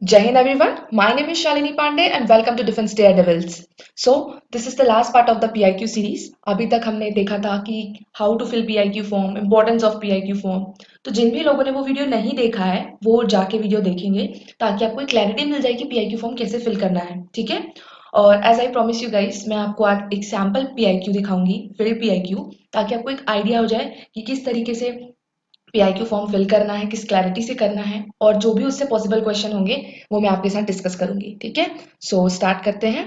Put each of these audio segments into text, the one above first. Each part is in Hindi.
Jai Hind everyone, my name is Shalini Pandey and welcome to Defense Daredevils. So, this is the last part of the PIQ series. अभी तक हमने देखा था कि how to fill PIQ form, importance of PIQ form. तो जिन भी लोगों ने वो वीडियो नहीं देखा है, वो जाके वीडियो देखेंगे ताकि आपको एक क्लैरिटी मिल जाए कि PIQ फॉर्म कैसे फिल करना है, ठीक है? और as I promise you guys, मैं आपको आज एक सैम्पल PIQ दिखाऊंगी, फिल PIQ, ताकि आपको एक आइडिया हो जाए कि किस तरीके से पीआईक्यू फॉर्म फिल करना है, किस क्लैरिटी से करना है और जो भी उससे पॉसिबल क्वेश्चन होंगे वो मैं आपके साथ डिस्कस करूंगी। ठीक है, सो स्टार्ट करते हैं।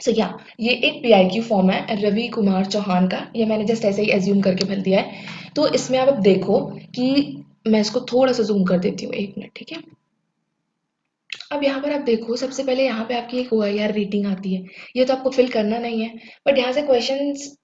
सो या ये एक पीआईक्यू फॉर्म है रवि कुमार चौहान का। ये मैंने जस्ट ऐसे ही एज्यूम करके भर दिया है। तो इसमें आप अब देखो कि मैं इसको थोड़ा सा जूम कर देती हूँ, 1 मिनट। ठीक है, अब यहाँ पर आप देखो, सबसे पहले यहाँ पे आपकी एक OIR रेटिंग आती है। ये तो आपको फिल करना नहीं है, बट यहाँ से क्वेश्चंस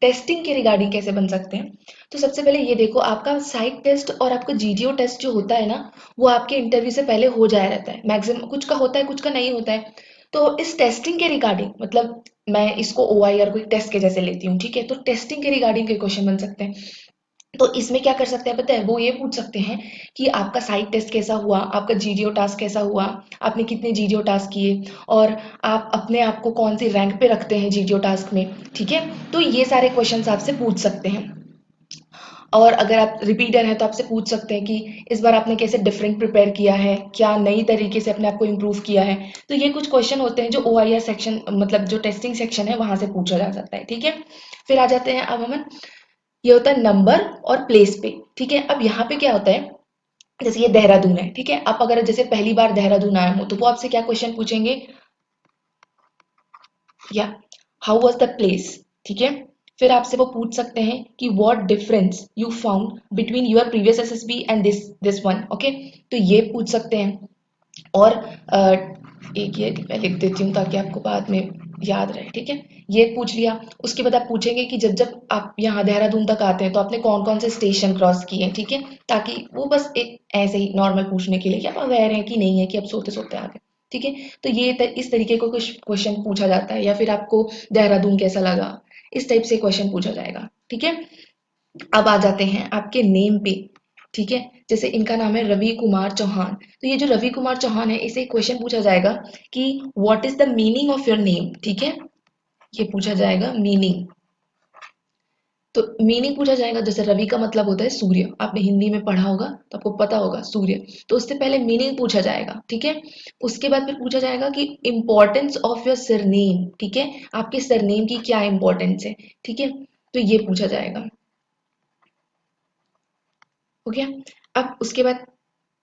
टेस्टिंग के रिगार्डिंग कैसे बन सकते हैं। तो सबसे पहले ये देखो, आपका साइक टेस्ट और आपका GDO टेस्ट जो होता है ना, वो आपके इंटरव्यू से पहले हो जाया रहता है। मैक्सिमम कुछ का होता है, कुछ का नहीं होता है। तो इस टेस्टिंग के रिगार्डिंग, मतलब मैं इसको OIR को एक टेस्ट के जैसे लेती हूँ, ठीक है? तो टेस्टिंग के रिगार्डिंग के क्वेश्चन बन सकते हैं। तो इसमें क्या कर सकते हैं पता है, वो ये पूछ सकते हैं कि आपका साइट टेस्ट कैसा हुआ, आपका GDO टास्क कैसा हुआ, आपने कितने GDO टास्क किए और आप अपने आप को कौन सी रैंक पे रखते हैं GDO टास्क में। ठीक है, तो ये सारे क्वेश्चंस आपसे पूछ सकते हैं। और अगर आप रिपीटर हैं तो आपसे पूछ सकते हैं कि इस बार आपने कैसे डिफरेंट प्रिपेयर किया है, क्या नई तरीके से अपने आप को इम्प्रूव किया है। तो ये कुछ क्वेश्चन होते हैं जो OIR सेक्शन, मतलब जो टेस्टिंग सेक्शन है, वहां से पूछा जा सकता है। ठीक है, फिर आ जाते हैं अब हम, ये होता है नंबर और प्लेस पे। ठीक है, अब यहाँ पे क्या होता है, जैसे ये देहरादून है, ठीक है? आप अगर जैसे पहली बार देहरादून आए हो तो वो आपसे क्या क्वेश्चन पूछेंगे, या हाउ वाज द प्लेस। ठीक है, फिर आपसे वो पूछ सकते हैं कि what difference you found between your previous SSB and this one. Okay, तो ये पूछ सकते हैं। और एक ये मैं लिख देती हूँ ताकि आपको बाद में याद रहे। ठीक है, ये पूछ लिया। उसके बाद आप पूछेंगे कि जब जब आप यहाँ देहरादून तक आते हैं तो आपने कौन कौन से स्टेशन क्रॉस किए हैं। ठीक है, ताकि वो बस एक ऐसे ही नॉर्मल पूछने के लिए कि आप अवेयर हैं कि नहीं है कि आप सोते सोते आ गए। ठीक है, तो ये इस तरीके को कुछ क्वेश्चन पूछा जाता है। या फिर आपको देहरादून कैसा लगा, इस टाइप से क्वेश्चन पूछा जाएगा। ठीक है, अब आ जाते हैं आपके नेम पे। ठीक है, जैसे इनका नाम है रवि कुमार चौहान, तो ये जो रवि कुमार चौहान है, इसे क्वेश्चन पूछा जाएगा कि what is the meaning of your name. ठीक है, ये पूछा जाएगा मीनिंग। तो मीनिंग पूछा जाएगा, जैसे रवि का मतलब होता है सूर्य, आपने हिंदी में पढ़ा होगा तो आपको पता होगा सूर्य। तो उससे पहले मीनिंग पूछा जाएगा। ठीक है, उसके बाद फिर पूछा जाएगा कि इम्पोर्टेंस ऑफ योर सरनेम। ठीक है, आपके सरनेम की क्या इंपॉर्टेंस है। ठीक है, तो ये पूछा जाएगा। हो गया, अब उसके बाद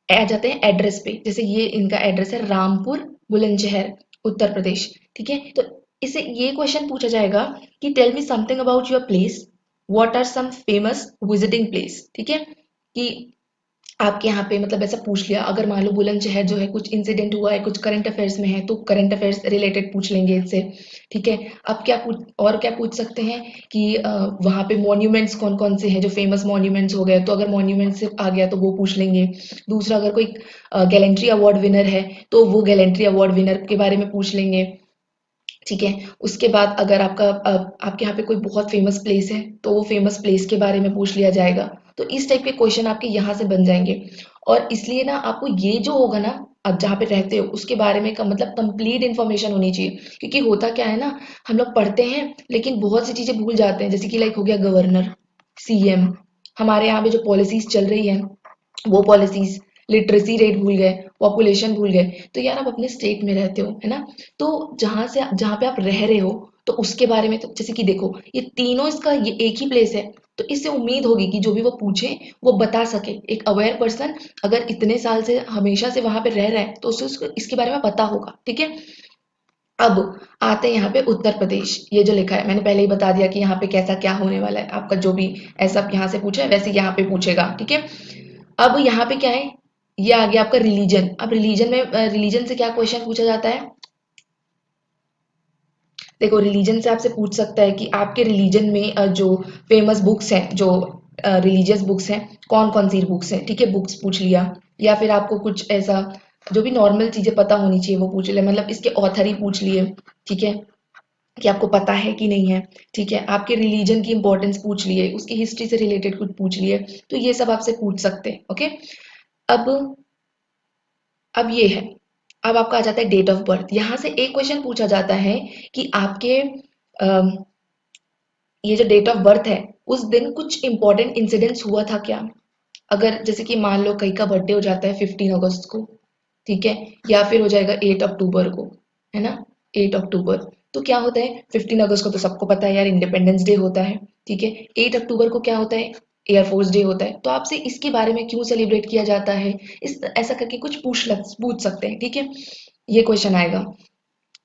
आ जाते हैं एड्रेस पे। जैसे ये इनका एड्रेस है रामपुर बुलंदशहर, उत्तर प्रदेश। ठीक है, तो इसे ये क्वेश्चन पूछा जाएगा कि tell me something about your place, what are some famous visiting place. ठीक है, कि आपके यहाँ पे मतलब ऐसा पूछ लिया, अगर मान लो बुलंदशहर जो है कुछ इंसिडेंट हुआ है, कुछ करंट अफेयर्स में है, तो करंट अफेयर्स रिलेटेड पूछ लेंगे इससे। ठीक है, अब क्या पूछ, और क्या पूछ सकते हैं कि वहाँ पे मॉन्यूमेंट्स कौन कौन से हैं, जो फेमस मॉन्यूमेंट्स हो गए, तो अगर मॉन्यूमेंट से आ गया तो वो पूछ लेंगे। दूसरा, अगर कोई गैलेंट्री अवार्ड विनर है तो वो गैलेंट्री अवार्ड विनर के बारे में पूछ लेंगे। ठीक है, उसके बाद अगर आपके यहाँ पे कोई बहुत फेमस प्लेस है तो वो फेमस प्लेस के बारे में पूछ लिया जाएगा। तो इस टाइप के क्वेश्चन आपके यहाँ से बन जाएंगे। और इसलिए ना आपको ये जो होगा ना, आप जहाँ पे रहते हो उसके बारे में का मतलब कंप्लीट इन्फॉर्मेशन होनी चाहिए। क्योंकि होता क्या है ना, हम लोग पढ़ते हैं लेकिन बहुत सी चीजें भूल जाते हैं। जैसे कि लाइक हो गया गवर्नर, CM, हमारे यहाँ पे जो पॉलिसीज चल रही है वो पॉलिसीज, लिटरेसी रेट भूल गए, पॉपुलेशन भूल गए। तो यार आप अपने स्टेट में रहते हो, है ना? तो जहाँ पे आप रह रहे हो तो उसके बारे में, तो जैसे कि देखो ये तीनों, इसका ये एक ही प्लेस है, तो इससे उम्मीद होगी कि जो भी वो पूछे वो बता सके। एक अवेयर पर्सन अगर इतने साल से हमेशा से वहां पे रह रहा है तो उसे उसको इसके बारे में पता होगा। ठीक है, अब आते हैं यहाँ पे उत्तर प्रदेश। ये जो लिखा है मैंने पहले ही बता दिया कि यहाँ पे कैसा क्या होने वाला है। आपका जो भी ऐसा यहाँ से पूछा है वैसे यहाँ पे पूछेगा। ठीक है, अब यहाँ पे क्या है, ये आ गया आपका रिलीजन। अब रिलीजन में, रिलीजन से क्या क्वेश्चन पूछा जाता है, देखो रिलीजन से आपसे पूछ सकता है कि आपके रिलीजन में जो फेमस बुक्स हैं, जो रिलीजियस बुक्स हैं, कौन कौन सी बुक्स हैं। ठीक है, बुक्स पूछ लिया। या फिर आपको कुछ ऐसा जो भी नॉर्मल चीजें पता होनी चाहिए वो पूछ लिया, मतलब इसके ऑथर ही पूछ लिए। ठीक है, कि आपको पता है कि नहीं है। ठीक है, आपके रिलीजन की इंपॉर्टेंस पूछ लिए, उसकी हिस्ट्री से रिलेटेड कुछ पूछ लिए। तो ये सब आपसे पूछ सकते हैं। ओके, अब अब ये है, अब आपका आ जाता है डेट ऑफ बर्थ। यहाँ से एक क्वेश्चन पूछा जाता है कि आपके ये जो डेट ऑफ बर्थ है उस दिन कुछ इंपॉर्टेंट इंसिडेंट्स हुआ था क्या। अगर जैसे कि मान लो कहीं का बर्थडे हो जाता है 15 अगस्त को, ठीक है, या फिर हो जाएगा 8 अक्टूबर को, है ना, 8 अक्टूबर। तो क्या होता है, 15 अगस्त को तो सबको पता है यार इंडिपेंडेंस डे होता है, ठीक है। 8 अक्टूबर को क्या होता है, एयरफोर्स डे होता है। तो आपसे इसके बारे में क्यों सेलिब्रेट किया जाता है, इस ऐसा करके कुछ पूछ सकते हैं, ठीक है। ये क्वेश्चन आएगा।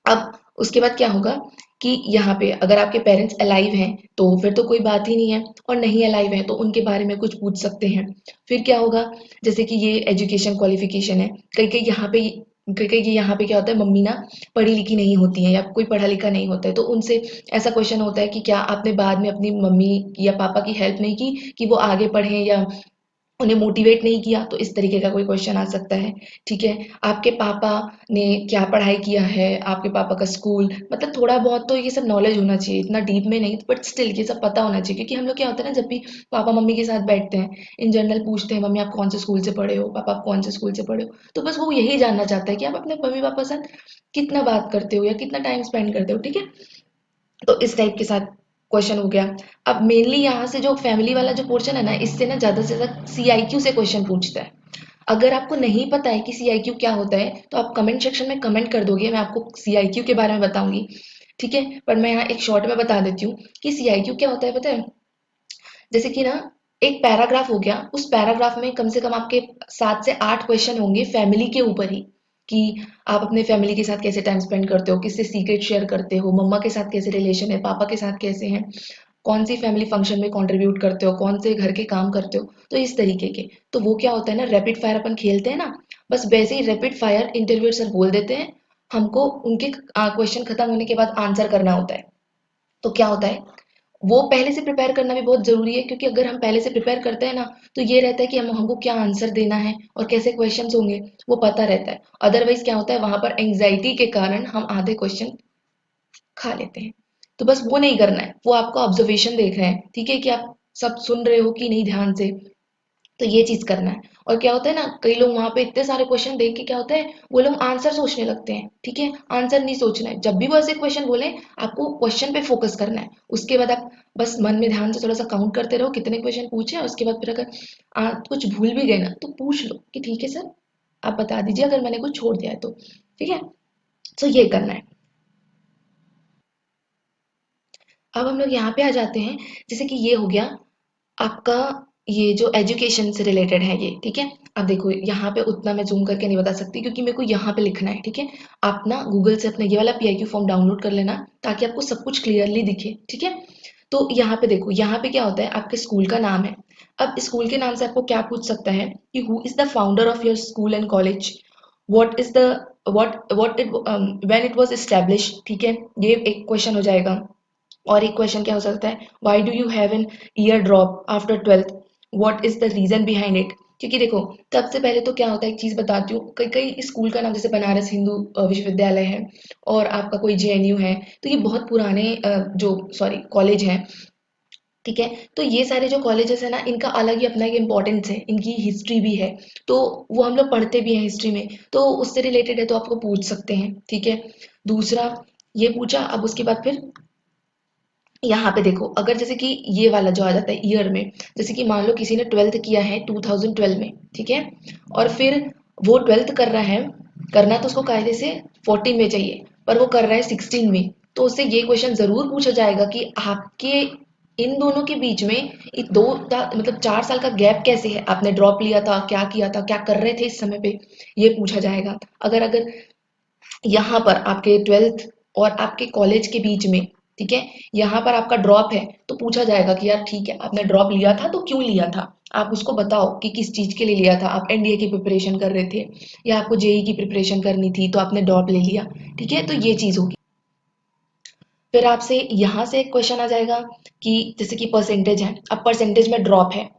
अब उसके बाद क्या होगा कि यहाँ पे अगर आपके पेरेंट्स अलाइव हैं तो फिर तो कोई बात ही नहीं है, और नहीं अलाइव हैं तो उनके बारे में कुछ पूछ सकते हैं। फिर क्या होगा, जैसे कि ये एजुकेशन क्वालिफिकेशन है, कई कई यहाँ पे कई कई यहाँ पे क्या होता है, मम्मी ना पढ़ी लिखी नहीं होती है या कोई पढ़ा लिखा नहीं होता है, तो उनसे ऐसा क्वेश्चन होता है कि क्या आपने बाद में अपनी मम्मी या पापा की हेल्प नहीं की कि वो आगे पढ़ें, या उन्हें मोटिवेट नहीं किया, तो इस तरीके का कोई क्वेश्चन आ सकता है, ठीक है। आपके पापा ने क्या पढ़ाई किया है, आपके पापा का स्कूल, मतलब थोड़ा बहुत तो ये सब नॉलेज होना चाहिए, इतना डीप में नहीं, बट स्टिल ये सब पता होना चाहिए, क्योंकि हम लोग क्या होता है ना, जब भी पापा मम्मी के साथ बैठते हैं, इन जनरल पूछते हैं मम्मी आप कौन से स्कूल से पढ़े हो, पापा आप कौन से स्कूल से पढ़े हो, तो बस वो यही जानना चाहता है कि आप अपने मम्मी पापा के साथ कितना बात करते हो या कितना टाइम स्पेंड करते हो, ठीक है। तो इस टाइप के साथ क्वेश्चन हो गया। अब मेनली यहाँ से जो फैमिली वाला जो पोर्शन है ना, इससे ना ज़्यादा से ज़्यादा CIQ से क्वेश्चन पूछता है। अगर आपको नहीं पता है कि CIQ क्या होता है तो आप कमेंट सेक्शन में कमेंट कर दोगे, मैं आपको CIQ के बारे में बताऊंगी, ठीक है। पर मैं यहाँ एक शॉर्ट में बता देती हूँ कि CIQ क्या होता है, पता है। जैसे कि ना, एक पैराग्राफ हो गया, उस पैराग्राफ में कम से कम आपके 7 से 8 क्वेश्चन होंगे फैमिली के ऊपर ही, कि आप अपने फैमिली के साथ कैसे टाइम स्पेंड करते हो, किससे सीक्रेट शेयर करते हो, मम्मा के साथ कैसे रिलेशन है, पापा के साथ कैसे हैं, कौन सी फैमिली फंक्शन में कंट्रीब्यूट करते हो, कौन से घर के काम करते हो, तो इस तरीके के। तो वो क्या होता है ना, रैपिड फायर अपन खेलते हैं ना, बस वैसे ही रैपिड फायर इंटरव्यू सर बोल देते हैं, हमको उनके क्वेश्चन खत्म होने के बाद आंसर करना होता है। तो क्या होता है, वो पहले से प्रिपेयर करना भी बहुत ज़रूरी है, क्योंकि अगर हम पहले से प्रिपेयर करते हैं ना, तो ये रहता है कि हमको क्या आंसर देना है और कैसे क्वेश्चंस होंगे, वो पता रहता है। अदरवाइज क्या होता है, वहां पर एंग्जाइटी के कारण हम आधे क्वेश्चन खा लेते हैं। तो बस वो नहीं करना है, वो आपका ऑब्जर्वेशन देख रहे हैं, ठीक है, कि आप सब सुन रहे हो कि नहीं ध्यान से, तो ये चीज करना है। और क्या होता है ना, कई लोग वहां पे इतने सारे क्वेश्चन देख के क्या होता है, वो लोग आंसर सोचने लगते हैं, ठीक है। आंसर नहीं सोचना है, जब भी वो ऐसे क्वेश्चन बोले आपको क्वेश्चन पे फोकस करना है। उसके बाद आप बस मन में ध्यान से थोड़ा सा काउंट करते रहो कितने क्वेश्चन पूछे, और उसके बाद फिर अगर कुछ भूल भी गए ना तो पूछ लो कि ठीक है सर आप बता दीजिए अगर मैंने कुछ छोड़ दिया है तो, ठीक है। तो ये करना है। अब हम लोग यहाँ पे आ जाते हैं, जैसे कि ये हो गया आपका, ये जो एजुकेशन से रिलेटेड है ये, ठीक है। अब देखो यहाँ पे उतना मैं जूम करके नहीं बता सकती, क्योंकि मेरे को यहाँ पे लिखना है, ठीक है। आप ना गूगल से अपना ये वाला PIQ फॉर्म डाउनलोड कर लेना, ताकि आपको सब कुछ क्लियरली दिखे, ठीक है। तो यहाँ पे देखो, यहाँ पे क्या होता है, आपके स्कूल का नाम है। अब स्कूल के नाम से आपको क्या पूछ सकता है कि who is the founder of your school and college, what is the what it when it was establish, ठीक है। ये एक क्वेश्चन हो जाएगा। और एक क्वेश्चन क्या हो सकता है, why do you have an year drop after 12th, what is the reason behind it. क्योंकि देखो, सबसे पहले तो क्या होता है, एक चीज बताती हूँ, कई कई स्कूल का नाम जैसे बनारस हिंदू विश्वविद्यालय है, और आपका कोई JNU है, तो ये बहुत पुराने जो सॉरी कॉलेज हैं, ठीक है। तो ये सारे जो कॉलेजेस है ना, इनका अलग ही अपना एक इम्पोर्टेंस है, इनकी हिस्ट्री भी है, तो वो हम लोग पढ़ते भी हैं हिस्ट्री में, तो उससे रिलेटेड है तो आपको पूछ सकते हैं, ठीक है। दूसरा ये पूछा, अब उसके बाद फिर यहाँ पे देखो, अगर जैसे कि ये वाला जो आ जाता है ईयर में, जैसे कि मान लो किसी ने 12th किया है 2012 में, ठीक है, और फिर वो 12th कर रहा है, करना तो उसको कायदे से 14 में चाहिए, पर वो कर रहा है 16 में, तो उससे ये क्वेश्चन जरूर पूछा जाएगा कि आपके इन दोनों के बीच में मतलब 4 साल का गैप कैसे है, आपने ड्रॉप लिया था, क्या किया था, क्या कर रहे थे इस समय पे, ये पूछा जाएगा। अगर अगर यहाँ पर आपके 12th और आपके कॉलेज के बीच में, ठीक है, यहाँ पर आपका ड्रॉप है, तो पूछा जाएगा कि यार ठीक है आपने ड्रॉप लिया था तो क्यों लिया था, आप उसको बताओ कि किस चीज के लिए लिया था, आप NDA की प्रिपरेशन कर रहे थे या आपको JEE की प्रिपरेशन करनी थी तो आपने ड्रॉप ले लिया, ठीक है, तो ये चीज होगी। फिर आपसे यहाँ से एक क्वेश्चन आ जाएगा कि जैसे कि परसेंटेज है, अब परसेंटेज में ड्रॉप है,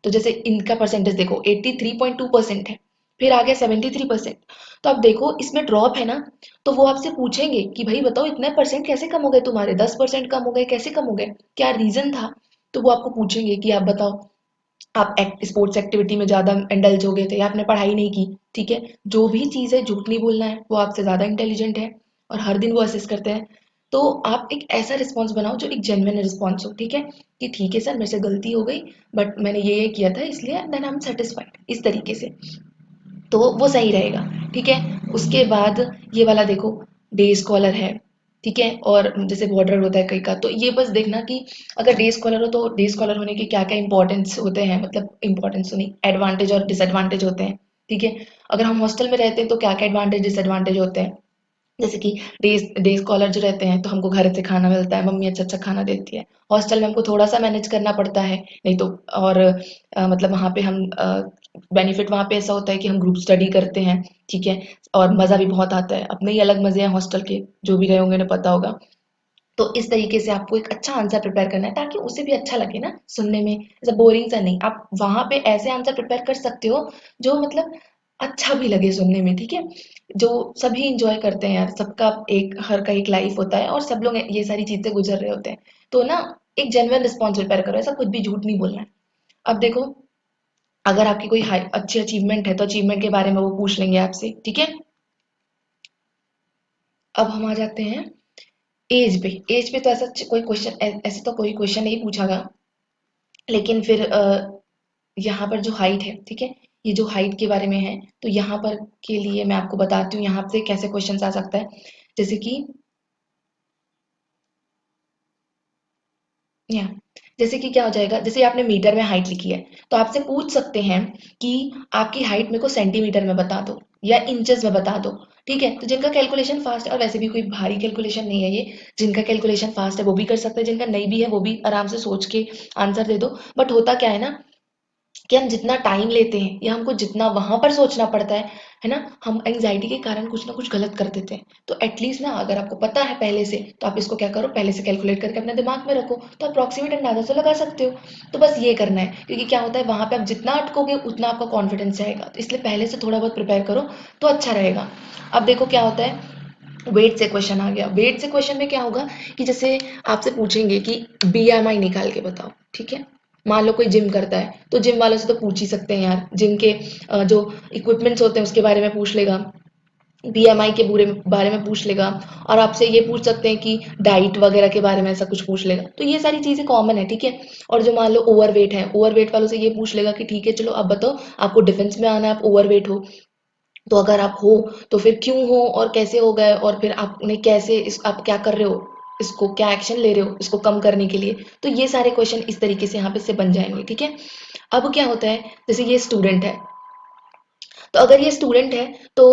तो जैसे इनका परसेंटेज देखो 83.2% है, फिर आ गया 73%। तो अब देखो इसमें ड्रॉप है ना, तो वो आपसे पूछेंगे कि भाई बताओ इतने परसेंट कैसे कम हो गए तुम्हारे, 10% कम हो गए, कैसे कम हो गए, क्या रीजन था, तो वो आपको पूछेंगे कि आप बताओ। आप स्पोर्ट्स एक्टिविटी में ज़्यादा इंडल्ज हो गए थे या आपने पढ़ाई नहीं की, ठीक है, जो भी चीज़ है झूठ नहीं बोलना है, वो आपसे ज़्यादा इंटेलिजेंट है और हर दिन वो असेस करते हैं। तो आप एक ऐसा रिस्पॉन्स बनाओ जो एक जेन्युइन रिस्पॉन्स हो, ठीक है, कि ठीक है सर मेरे से गलती हो गई, बट मैंने ये किया था इसलिए देन आई एम सेटिस्फाइड, इस तरीके से। तो वो सही रहेगा, ठीक है। उसके बाद ये वाला देखो, डे स्कॉलर है, ठीक है, और जैसे बॉर्डर होता है कई का, तो ये बस देखना कि अगर डे स्कॉलर हो तो डे स्कॉलर होने के क्या क्या इंपॉर्टेंस होते हैं, मतलब इंपॉर्टेंस तो नहीं, एडवांटेज और डिसएडवांटेज होते हैं, ठीक है। अगर हम हॉस्टल में रहते हैं तो क्या क्या एडवांटेज डिसएडवांटेज होते हैं, जैसे कि डे डे स्कॉलर जो रहते हैं तो हमको घर से खाना मिलता है, मम्मी अच्छा अच्छा खाना देती है। हॉस्टल में हमको थोड़ा सा मैनेज करना पड़ता है, नहीं तो, और मतलब वहाँ पे हम बेनिफिट वहाँ पे ऐसा होता है कि हम ग्रुप स्टडी करते हैं, ठीक है, और मज़ा भी बहुत आता है, अपने ही अलग मज़े हैं हॉस्टल के, जो भी गए होंगे उन्हें पता होगा। तो इस तरीके से आपको एक अच्छा आंसर प्रिपेयर करना है ताकि उसे भी अच्छा लगे ना सुनने में, ऐसा बोरिंग सा नहीं। आप वहाँ पे ऐसे आंसर प्रिपेयर कर सकते हो जो मतलब अच्छा भी लगे सुनने में, ठीक है, जो सभी इंजॉय करते हैं यार, सबका एक हर का एक लाइफ होता है और सब लोग ये सारी चीजें गुजर रहे होते हैं। तो ना एक जेन्युइन रिस्पॉन्स प्रिपेयर करो, ऐसा कुछ भी झूठ नहीं बोलना है। अब देखो, अगर आपकी कोई अच्छी अचीवमेंट है तो अचीवमेंट के बारे में वो पूछ लेंगे आपसे, ठीक है। अब हम आ जाते हैं एज पे। एज पे तो ऐसा कोई क्वेश्चन, ऐसे तो कोई क्वेश्चन नहीं पूछागा, लेकिन फिर यहाँ पर जो हाइट है, ठीक है, ये जो हाइट के बारे में है, तो यहाँ पर के लिए मैं आपको बताती हूँ यहाँ से कैसे क्वेश्चन आ सकता है। जैसे कि या जैसे कि क्या हो जाएगा, जैसे आपने मीटर में हाइट लिखी है तो आपसे पूछ सकते हैं कि आपकी हाइट मेरे को सेंटीमीटर में बता दो या इंचेस में बता दो, ठीक है। तो जिनका कैलकुलेशन फास्ट है, और वैसे भी कोई भारी कैलकुलेशन नहीं है ये, जिनका कैलकुलेशन फास्ट है वो भी कर सकते हैं, जिनका नहीं भी है वो भी आराम से सोच के आंसर दे दो। बट होता क्या है ना कि हम जितना टाइम लेते हैं या हमको जितना वहां पर सोचना पड़ता है ना, हम एंजाइटी के कारण कुछ ना कुछ गलत कर देते हैं। तो एटलीस्ट ना, अगर आपको पता है पहले से, तो आप इसको क्या करो, पहले से कैलकुलेट करके अपने दिमाग में रखो, तो अप्रॉक्सीमेट अंदाजा तो लगा सकते हो। तो बस ये करना है, क्योंकि क्या होता है वहां पे आप जितना अटकोगे उतना आपका कॉन्फिडेंस जाएगा, तो इसलिए पहले से थोड़ा बहुत प्रिपेयर करो तो अच्छा रहेगा। अब देखो क्या होता है, वेट से क्वेश्चन आ गया। वेट से क्वेश्चन में क्या होगा कि जैसे आपसे पूछेंगे कि बीएमआई निकाल के बताओ, ठीक है। मान लो कोई जिम करता है तो जिम वालों से तो पूछ ही सकते हैं यार, जिम के जो इक्विपमेंट्स होते हैं उसके बारे में पूछ लेगा, बीएमआई के बुरे बारे में पूछ लेगा, और आपसे ये पूछ सकते हैं कि डाइट वगैरह के बारे में ऐसा कुछ पूछ लेगा। तो ये सारी चीजें कॉमन है, ठीक है। और जो मान लो ओवरवेट है, ओवरवेट वालों से ये पूछ लेगा कि ठीक है चलो अब बताओ, आपको डिफेंस में आना है, आप ओवरवेट हो, तो अगर आप हो तो फिर क्यों हो और कैसे हो गए, और फिर आप उन्हें कैसे आप क्या कर रहे हो, इसको क्या एक्शन ले रहे हो इसको कम करने के लिए। तो ये सारे क्वेश्चन इस तरीके से यहाँ पे से बन जाएंगे, ठीक है। अब क्या होता है, जैसे ये स्टूडेंट है, तो अगर ये स्टूडेंट है तो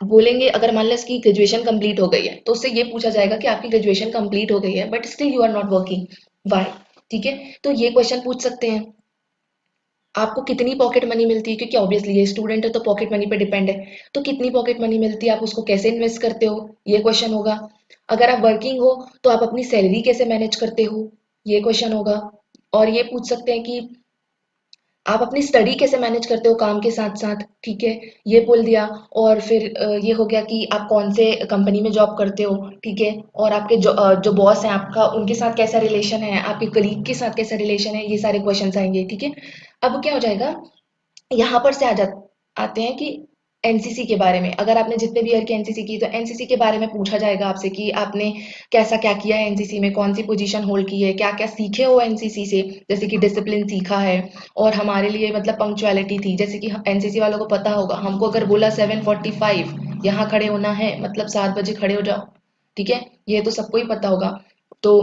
बोलेंगे, अगर मान लो इसकी ग्रेजुएशन कंप्लीट हो गई है तो उससे ये पूछा जाएगा कि आपकी ग्रेजुएशन कंप्लीट हो गई है but still you are not working, why, ठीक है। तो ये क्वेश्चन पूछ सकते हैं। आपको कितनी पॉकेट मनी मिलती है, क्योंकि ऑब्वियसली ये स्टूडेंट है तो पॉकेट मनी पे डिपेंड है, तो कितनी पॉकेट मनी मिलती है, आप उसको कैसे इन्वेस्ट करते हो, ये क्वेश्चन होगा। अगर आप वर्किंग हो तो आप अपनी सैलरी कैसे मैनेज करते हो, ये क्वेश्चन होगा। और ये पूछ सकते हैं कि आप अपनी स्टडी कैसे मैनेज करते हो काम के साथ साथ, ठीक है, ये बोल दिया। और फिर ये हो गया कि आप कौन से कंपनी में जॉब करते हो, ठीक है, और आपके जो बॉस हैं आपका उनके साथ कैसा रिलेशन है, आपके कलीग के साथ कैसा रिलेशन है, ये सारे क्वेश्चन आएंगे, ठीक है। अब क्या हो जाएगा, यहाँ पर से आते हैं कि एनसीसी के बारे में, अगर आपने जितने भी ईयर की एनसीसी की तो एनसीसी के बारे में पूछा जाएगा आपसे कि आपने कैसा क्या किया है एनसीसी में, कौन सी पोजीशन होल्ड की है, क्या क्या सीखे हो एनसीसी से, जैसे कि डिसिप्लिन सीखा है, और हमारे लिए मतलब पंक्चुअलिटी थी, जैसे कि एनसीसी वालों को पता होगा, हमको अगर बोला 7:45 यहाँ खड़े होना है मतलब 7 बजे खड़े हो जाओ, ठीक है, ये तो सबको ही पता होगा। तो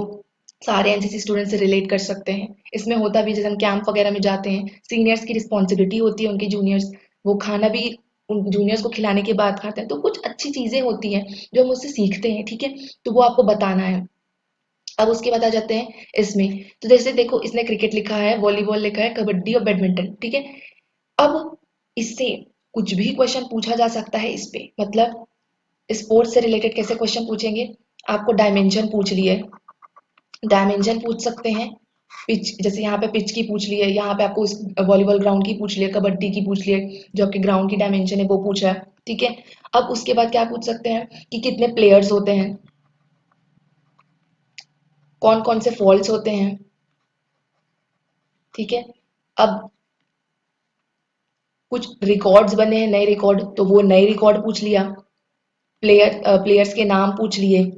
सारे एनसीसी स्टूडेंट से रिलेट कर सकते हैं। इसमें होता भी, जैसे हम कैंप वगैरह में जाते हैं, सीनियर्स की रिस्पॉन्सिबिलिटी होती है उनके जूनियर्स, वो खाना भी उन जूनियर्स को खिलाने के बाद खाते हैं, तो कुछ अच्छी चीजें होती हैं जो हम उससे सीखते हैं, ठीक है, तो वो आपको बताना है। अब उसके बाद आ जाते हैं इसमें, तो जैसे देखो इसने क्रिकेट लिखा है, वॉलीबॉल लिखा है, कबड्डी और बैडमिंटन, ठीक है। अब इससे कुछ भी क्वेश्चन पूछा जा सकता है इस पे, मतलब स्पोर्ट्स से रिलेटेड कैसे क्वेश्चन पूछेंगे, आपको डायमेंशन पूछ लिए, डायमेंशन पूछ सकते हैं, पिच, जैसे यहाँ पे पिच की पूछ ली है, यहाँ पे आपको उस वॉलीबॉल ग्राउंड की पूछ लिया, कबड्डी की पूछ लिया, जो आपके ग्राउंड की डायमेंशन है वो पूछा है, ठीक है। अब उसके बाद क्या पूछ सकते हैं कि कितने प्लेयर्स होते हैं, कौन कौन से फॉल्स होते हैं, ठीक है, अब कुछ रिकॉर्ड्स बने हैं, नए रिकॉर्ड, तो वो नए रिकॉर्ड पूछ लिया। प्लेयर्स के नाम पूछ लिए।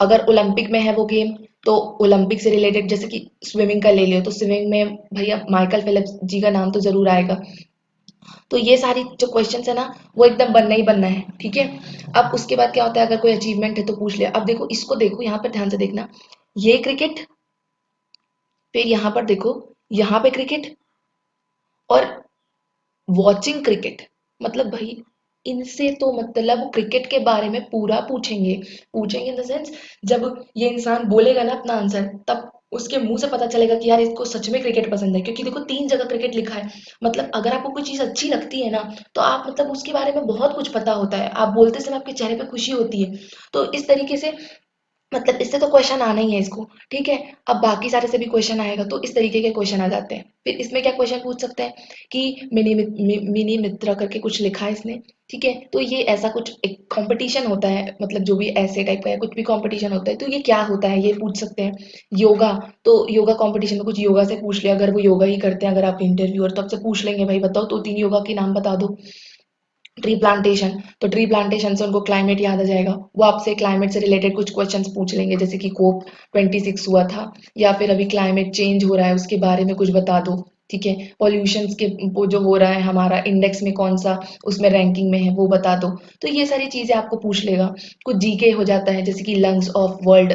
अगर ओलंपिक में है वो गेम, तो ओलंपिक से रिलेटेड, जैसे कि स्विमिंग का ले लियो, तो स्विमिंग में भैया माइकल फेलिप्स जी का नाम तो जरूर आएगा। तो ये सारी जो क्वेश्चंस है ना, वो एकदम बनना ही बनना है, ठीक है। अब उसके बाद क्या होता है, अगर कोई अचीवमेंट है तो पूछ लिया। अब देखो, इसको देखो, यहाँ पर ध्यान से देखना, ये क्रिकेट, फिर यहाँ पर देखो, यहाँ पे क्रिकेट, और वॉचिंग क्रिकेट, मतलब भाई इनसे तो मतलब क्रिकेट के बारे में पूरा पूछेंगे। पूछेंगे इन द सेंस, जब ये इंसान बोलेगा ना अपना आंसर, तब उसके मुंह से पता चलेगा कि यार इसको सच में क्रिकेट पसंद है, क्योंकि देखो 3 जगह क्रिकेट लिखा है। मतलब अगर आपको कोई चीज अच्छी लगती है ना, तो आप मतलब उसके बारे में बहुत कुछ पता होता है, आप बोलते समय आपके चेहरे पे खुशी होती है। तो इस तरीके से मतलब इससे तो क्वेश्चन आना ही है इसको, ठीक है। अब बाकी सारे से भी क्वेश्चन आएगा, तो इस तरीके के क्वेश्चन आ जाते हैं। फिर इसमें क्या क्वेश्चन पूछ सकते हैं कि मिनी मित्रा करके कुछ लिखा है इसने, ठीक है। तो ये ऐसा कुछ एक कंपटीशन होता है, मतलब जो भी ऐसे टाइप का है, कुछ भी कंपटीशन होता है, तो ये क्या होता है ये पूछ सकते हैं। योगा, तो योगा कंपटीशन में कुछ योगा से पूछ लिया, अगर वो योगा ही करते हैं, अगर आप इंटरव्यूअर, तो आपसे पूछ लेंगे भाई बताओ 2-3 योगा के नाम बता दो। ट्री प्लांटेशन, तो ट्री प्लांटेशन से उनको क्लाइमेट याद आ जाएगा, वो आपसे क्लाइमेट से रिलेटेड कुछ क्वेश्चंस पूछ लेंगे, जैसे कि COP26 हुआ था, या फिर अभी क्लाइमेट चेंज हो रहा है उसके बारे में कुछ बता दो, ठीक है। पॉल्यूशन के वो जो हो रहा है हमारा इंडेक्स में कौन सा उसमें रैंकिंग में है वो बता दो। तो ये सारी चीजें आपको पूछ लेगा। कुछ जीके हो जाता है, जैसे कि लंग्स ऑफ वर्ल्ड,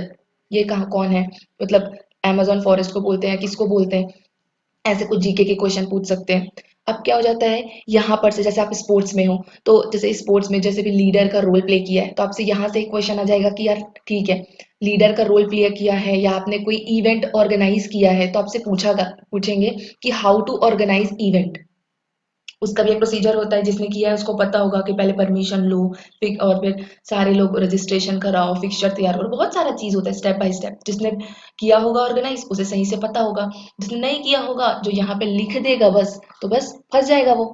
ये कहाँ कौन है, मतलब अमेजोन फॉरेस्ट को बोलते हैं, किसको बोलते हैं, ऐसे कुछ जीके के क्वेश्चन पूछ सकते हैं। अब क्या हो जाता है, यहाँ पर से जैसे आप स्पोर्ट्स में हो, तो जैसे स्पोर्ट्स में जैसे भी लीडर का रोल प्ले किया है, तो आपसे यहाँ से एक क्वेश्चन आ जाएगा कि यार ठीक है, लीडर का रोल प्ले किया है या आपने कोई इवेंट ऑर्गेनाइज किया है, तो आपसे पूछेंगे कि हाउ टू ऑर्गेनाइज इवेंट। उसका भी एक प्रोसीजर होता है, जिसने किया है उसको पता होगा कि पहले परमिशन लो, फिर और फिर सारे लोग रजिस्ट्रेशन कराओ, फिक्सचर तैयार करो, बहुत सारा चीज होता है स्टेप बाय स्टेप। जिसने किया होगा ऑर्गेनाइज उसे सही से पता होगा, जिसने नहीं किया होगा जो यहाँ पे लिख देगा बस, तो बस फंस जाएगा वो।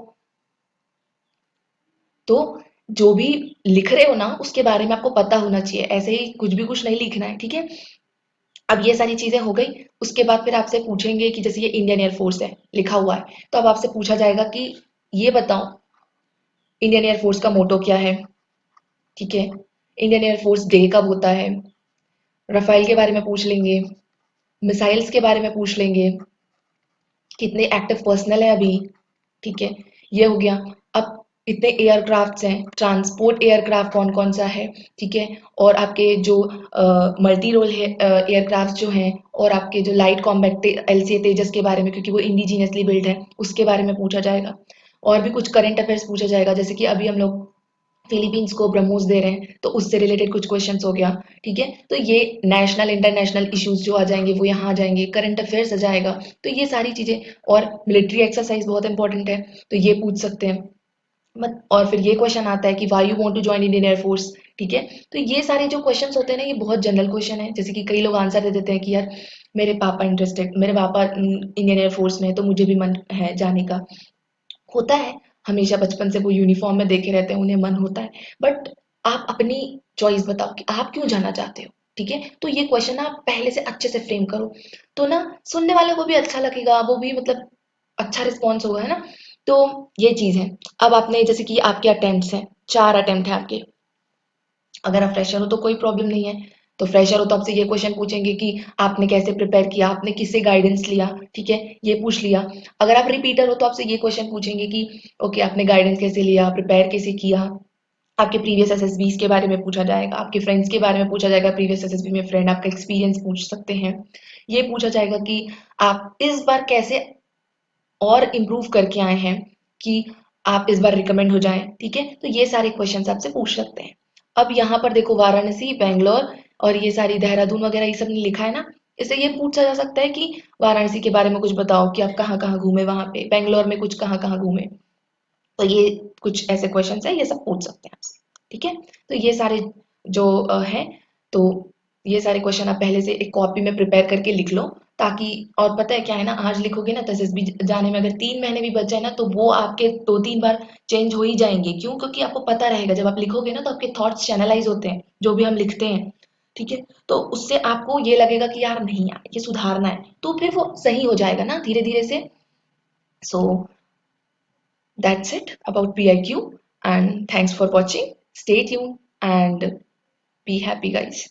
तो जो भी लिख रहे हो ना, उसके बारे में आपको पता होना चाहिए, ऐसे ही कुछ भी कुछ नहीं लिखना है, ठीक है। अब ये सारी चीजें हो गई। उसके बाद फिर आपसे पूछेंगे कि जैसे ये इंडियन एयरफोर्स है लिखा हुआ है, तो अब आपसे पूछा जाएगा कि ये बताओ इंडियन एयरफोर्स का मोटो क्या है, ठीक है। इंडियन एयरफोर्स डे कब होता है, राफेल के बारे में पूछ लेंगे, मिसाइल्स के बारे में पूछ लेंगे, कितने एक्टिव पर्सनल है अभी, ठीक है। ये हो गया। अब इतने एयरक्राफ्ट्स हैं, ट्रांसपोर्ट एयरक्राफ्ट कौन कौन सा है, ठीक है। और आपके जो मल्टी रोल है एयरक्राफ्ट जो हैं, और आपके जो लाइट कॉम्बैट LCA तेजस के बारे में, क्योंकि वो इंडिजीनियसली बिल्ड है, उसके बारे में पूछा जाएगा। और भी कुछ करंट अफेयर्स पूछा जाएगा, जैसे कि अभी हम लोग फिलीपींस को ब्रह्मोस दे रहे हैं, तो उससे रिलेटेड कुछ क्वेश्चंस हो गया, ठीक है। तो ये नेशनल इंटरनेशनल इश्यूज जो आ जाएंगे वो यहाँ आ जाएंगे, करंट अफेयर्स आ जाएगा। तो ये सारी चीजें, और मिलिट्री एक्सरसाइज बहुत इंपॉर्टेंट है, तो ये पूछ सकते हैं। मत और फिर ये क्वेश्चन आता है कि why you want to join Indian air force, ठीक है। तो ये सारे जो क्वेश्चंस होते हैं ना, ये बहुत जनरल क्वेश्चन है, जैसे कि कई लोग आंसर दे देते हैं कि यार मेरे पापा इंडियन एयरफोर्स में है, तो मुझे भी मन है जाने का। होता है, हमेशा बचपन से वो यूनिफॉर्म में देखे रहते हैं, उन्हें मन होता है। बट आप अपनी चॉइस बताओ कि आप क्यों जाना चाहते हो, ठीक है। तो ये क्वेश्चन आप पहले से अच्छे से फ्रेम करो, तो ना सुनने वाले को भी अच्छा लगेगा, वो भी मतलब अच्छा रिस्पॉन्स होगा, है ना। तो ये चीज है। अब आपने जैसे कि आपके अटेम्प्ट्स हैं, 4 अटेम्प्ट है आपके। अगर आप फ्रेशर हो तो कोई प्रॉब्लम नहीं है। तो फ्रेशर हो तो आपसे ये क्वेश्चन पूछेंगे कि आपने कैसे प्रिपेयर किया, आपने किससे गाइडेंस लिया, ठीक है, ये पूछ लिया। अगर आप रिपीटर हो तो आपसे ये क्वेश्चन पूछेंगे कि ओके आपने गाइडेंस कैसे लिया, प्रिपेयर कैसे किया। आपके प्रीवियस एसएसबीज के बारे में पूछा जाएगा, आपके फ्रेंड्स के बारे में पूछा जाएगा, प्रीवियस एसएसबी में फ्रेंड, आपका एक्सपीरियंस पूछ सकते हैं। ये पूछा जाएगा कि आप इस बार कैसे और इम्प्रूव करके आए हैं, कि आप इस बार रिकमेंड हो जाएं, ठीक है। तो ये सारे क्वेश्चंस आपसे पूछ सकते हैं। अब यहाँ पर देखो, वाराणसी, बेंगलोर और ये सारी देहरादून वगैरह ये सब लिखा है ना, इससे ये पूछा जा सकता है कि वाराणसी के बारे में कुछ बताओ, कि आप कहाँ कहाँ घूमे वहां पे, बेंगलोर में कुछ कहाँ कहाँ घूमे। तो ये कुछ ऐसे क्वेश्चन है, ये सब पूछ सकते हैं आपसे, ठीक है। तो ये सारे जो है, तो ये सारे क्वेश्चन आप पहले से एक कॉपी में प्रिपेयर करके लिख लो, ताकि, और पता है क्या है ना, आज लिखोगे ना तो एसएसबी जाने में अगर 3 महीने भी बच जाए ना, तो वो आपके 2-3 बार चेंज हो ही जाएंगे। क्यों? क्योंकि आपको पता रहेगा, जब आप लिखोगे ना तो आपके थॉट्स चैनलाइज होते हैं, जो भी हम लिखते हैं, ठीक है। तो उससे आपको ये लगेगा कि यार नहीं यार ये सुधारना है, तो फिर वो सही हो जाएगा ना धीरे धीरे से। So that's it about PIQ, and thanks for watching. Stay tuned and be happy, guys.